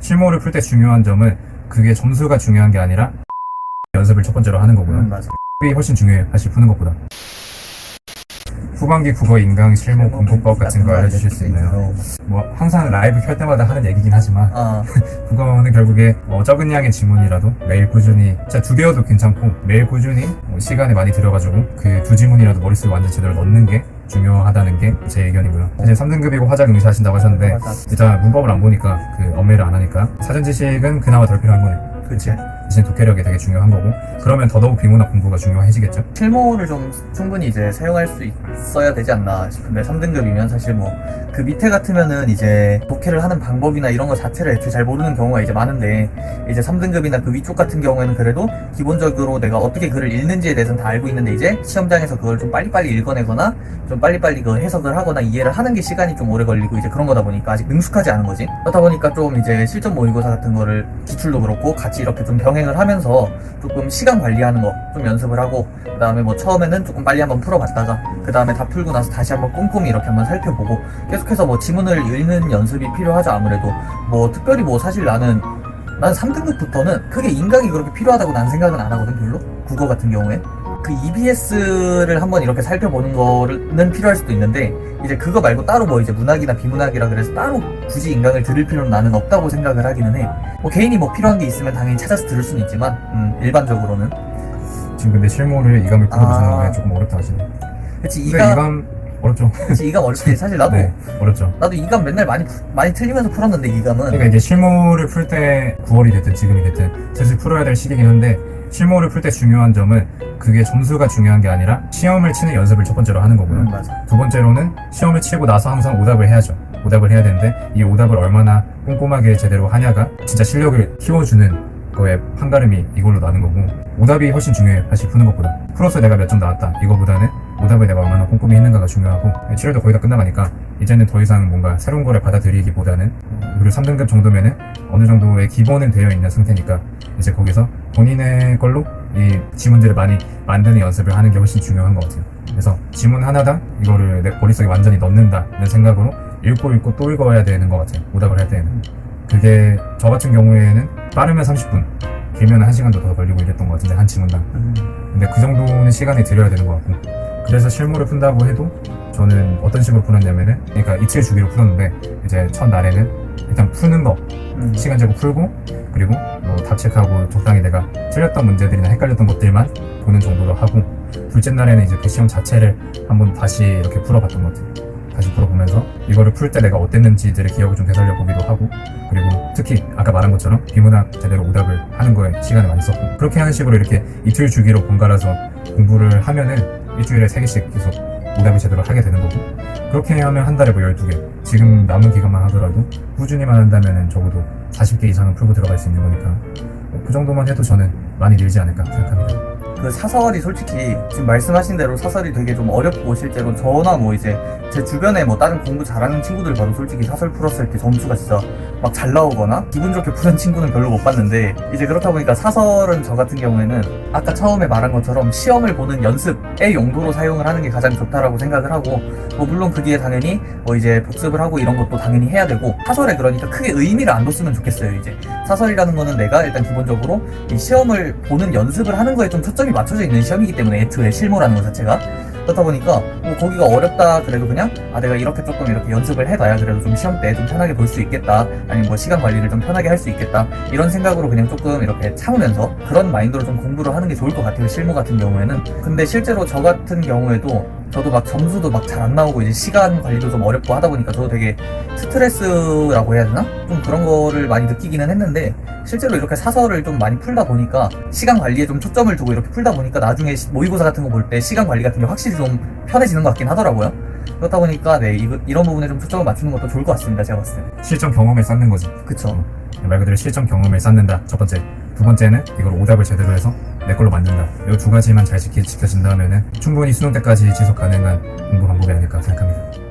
실무를 풀 때 중요한 점은 그게 점수가 중요한 게 아니라 연습을 첫 번째로 하는 거고요. 맞아. 그게 훨씬 중요해요. 다시 푸는 것보다. 후반기 국어 인강 실무 공부법 같은 거 알려주실 수 있나요? 뭐 항상 라이브 켤 때마다 하는 얘기긴 하지만 국어는 결국에 적은 양의 지문이라도 매일 꾸준히 진짜 2개월도 괜찮고 매일 꾸준히 시간을 많이 들여가지고 그 2지문이라도 머릿속에 완전 제대로 넣는 게 중요하다는 게 제 의견이고요. 이제 3등급이고 화작 응시하신다고 하셨는데 일단 문법을 안 보니까 그 엄매를 안 하니까 사전 지식은 그나마 덜 필요한 거네요. 그치. 대신 독해력이 되게 중요한 거고 그러면 더더욱 비문학 공부가 중요해지겠죠. 실무를 좀 충분히 이제 사용할 수 있어야 되지 않나 싶은데 3등급이면 사실 뭐 그 밑에 같으면은 이제 독해를 하는 방법이나 이런 거 자체를 애초에 잘 모르는 경우가 이제 많은데 이제 3등급이나 그 위쪽 같은 경우에는 그래도 기본적으로 내가 어떻게 글을 읽는지에 대해서는 다 알고 있는데 이제 시험장에서 그걸 좀 빨리빨리 읽어내거나 좀 빨리빨리 그 해석을 하거나 이해를 하는 게 시간이 좀 오래 걸리고 이제 그런 거다 보니까 아직 능숙하지 않은 거지. 그렇다 보니까 좀 이제 실전 모의고사 같은 거를 기출도 그렇고 같이 이렇게 좀 병행을 하면서 조금 시간 관리하는 거 좀 연습을 하고 그 다음에 뭐 처음에는 조금 빨리 한번 풀어봤다가 그 다음에 다 풀고 나서 다시 한번 꼼꼼히 이렇게 한번 살펴보고 계속해서 뭐 지문을 읽는 연습이 필요하죠. 아무래도 뭐 특별히 뭐 사실 나는 3등급부터는 크게 인강이 그렇게 필요하다고 난 생각은 안 하거든. 별로 국어 같은 경우에 그 EBS를 한번 이렇게 살펴보는 거는 필요할 수도 있는데 이제 그거 말고 따로 뭐 이제 문학이나 비문학이라 그래서 따로 굳이 인강을 들을 필요는 나는 없다고 생각을 하기는 해. 뭐 개인이 뭐 필요한 게 있으면 당연히 찾아서 들을 수는 있지만 일반적으로는 지금 근데 실무를 이감을 풀어보시는 거에 조금 어렵다 하시네. 그치. 이감 어렵죠. 그치. 이감 어렵지. 사실 나도 네, 어렵죠. 나도 이감 맨날 많이 틀리면서 풀었는데 이감은 그러니까 이게 실무를 풀 때 9월이 됐든 지금이 됐든 슬슬 풀어야 될 시기긴 한데 실무를 풀 때 중요한 점은 그게 점수가 중요한 게 아니라 시험을 치는 연습을 첫 번째로 하는 거고요. 맞아. 두 번째로는 시험을 치고 나서 항상 오답을 해야죠. 오답을 해야 되는데 이 오답을 얼마나 꼼꼼하게 제대로 하냐가 진짜 실력을 키워주는 거에 판가름이 이걸로 나는 거고 오답이 훨씬 중요해요. 사실 푸는 것보다. 풀어서 내가 몇 점 나왔다 이거보다는 오답을 내가 얼마나 꼼꼼히 했는가가 중요하고 7월도 거의 다 끝나가니까 이제는 더 이상 뭔가 새로운 거를 받아들이기보다는 그리고 3등급 정도면은 어느 정도의 기본은 되어 있는 상태니까 이제 거기서 본인의 걸로 이 지문들을 많이 만드는 연습을 하는 게 훨씬 중요한 것 같아요. 그래서 지문 하나당 이거를 내 머릿속에 완전히 넣는다는 생각으로 읽고 또 읽어야 되는 것 같아요. 오답을 할 때는. 그게 저 같은 경우에는 빠르면 30분 길면 1시간도 더 걸리고 이랬던 것 같은데 한 지문당. 근데 그 정도는 시간이 들여야 되는 것 같고 그래서 실무를 푼다고 해도 저는 어떤 식으로 풀었냐면은 그러니까 이틀 주기로 풀었는데 이제 첫날에는 일단 푸는 거 시간 재고 풀고 그리고 뭐 답책하고 적당히 내가 틀렸던 문제들이나 헷갈렸던 것들만 보는 정도로 하고 둘째 날에는 이제 그 시험 자체를 한번 다시 이렇게 풀어봤던 것 같아요. 다시 풀어보면서 이거를 풀 때 내가 어땠는지들의 기억을 좀 되살려보기도 하고 그리고 특히 아까 말한 것처럼 비문학 제대로 오답을 하는 거에 시간을 많이 썼고 그렇게 하는 식으로 이렇게 이틀 주기로 번갈아서 공부를 하면은 일주일에 3개씩 계속 오답을 제대로 하게 되는 거고 그렇게 하면 한 달에 뭐 12개 지금 남은 기간만 하더라도 꾸준히만 한다면은 적어도 40개 이상은 풀고 들어갈 수 있는 거니까 그 정도만 해도 저는 많이 늘지 않을까 생각합니다. 그 사설이 솔직히 지금 말씀하신 대로 사설이 되게 좀 어렵고 실제로 저나 뭐 이제 제 주변에 뭐 다른 공부 잘하는 친구들 봐도 솔직히 사설 풀었을 때 점수가 진짜 막 잘 나오거나 기분 좋게 푸는 친구는 별로 못 봤는데 이제 그렇다 보니까 사설은 저 같은 경우에는 아까 처음에 말한 것처럼 시험을 보는 연습의 용도로 사용을 하는 게 가장 좋다라고 생각을 하고 뭐 물론 그 뒤에 당연히 뭐 이제 복습을 하고 이런 것도 당연히 해야 되고 사설에 그러니까 크게 의미를 안 뒀으면 좋겠어요. 이제 사설이라는 거는 내가 일단 기본적으로 이 시험을 보는 연습을 하는 거에 좀 초점이 맞춰져 있는 시험이기 때문에 애초에 실무라는 것 자체가 그렇다 보니까 뭐 거기가 어렵다 그래도 그냥 내가 이렇게 조금 이렇게 연습을 해봐야 그래도 좀 시험 때 좀 편하게 볼 수 있겠다 아니면 뭐 시간 관리를 좀 편하게 할 수 있겠다 이런 생각으로 그냥 조금 이렇게 참으면서 그런 마인드로 좀 공부를 하는 게 좋을 것 같아요. 실무 같은 경우에는. 근데 실제로 저 같은 경우에도 저도 막 점수도 막 잘 안 나오고 이제 시간 관리도 좀 어렵고 하다 보니까 저도 되게 스트레스라고 해야 되나? 좀 그런 거를 많이 느끼기는 했는데 실제로 이렇게 사설을 좀 많이 풀다 보니까 시간 관리에 좀 초점을 두고 이렇게 풀다 보니까 나중에 모의고사 같은 거 볼 때 시간 관리 같은 게 확실히 좀 편해지는 것 같긴 하더라고요. 그렇다 보니까 네 이런 부분에 좀 초점을 맞추는 것도 좋을 것 같습니다. 제가 봤을 때. 실전 경험을 쌓는 거지. 그쵸. 말 그대로 실전 경험을 쌓는다. 첫 번째. 두 번째는 이걸 오답을 제대로 해서 내 걸로 만든다. 이 두 가지만 잘 지켜진다면은 충분히 수능 때까지 지속 가능한 공부 방법이 아닐까 생각합니다.